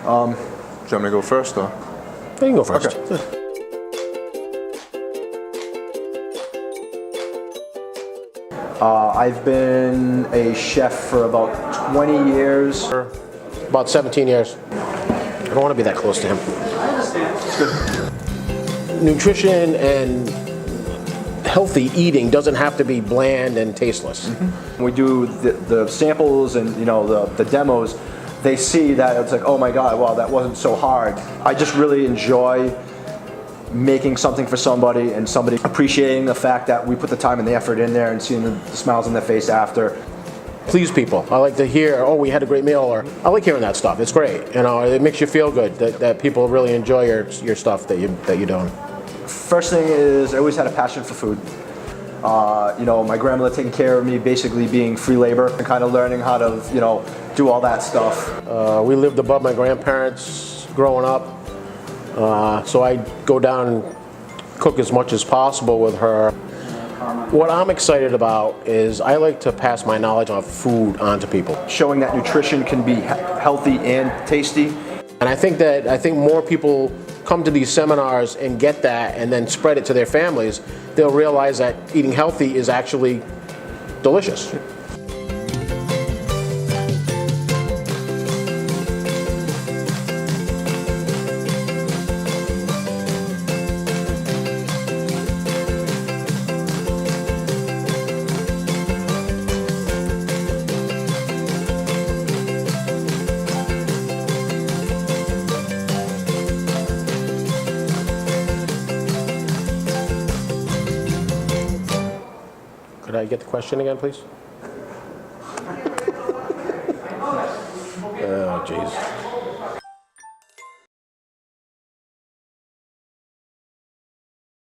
Do you want me to go first, or? You can go first. Okay. I've been a chef for about 20 years. About 17 years. I don't want to be that close to him. It's good. Nutrition and healthy eating doesn't have to be bland and tasteless. When we do the samples and the demos, they see that it's like, oh my God, wow, that wasn't so hard. I just really enjoy making something for somebody and somebody appreciating the fact that we put the time and the effort in there and seeing the smiles on their face after. Please people. I like to hear, oh, we had a great meal, or I like hearing that stuff. It's great. It makes you feel good that people really enjoy your stuff that you're doing. First thing is I always had a passion for food. My grandmother taking care of me, basically being free labor and kind of learning how to, do all that stuff. We lived above my grandparents growing up. So I go down and cook as much as possible with her. What I'm excited about is I like to pass my knowledge of food on to people. Showing that nutrition can be healthy and tasty. And I think more people come to these seminars and get that and then spread it to their families. They'll realize that eating healthy is actually delicious. Could I get the question again, please?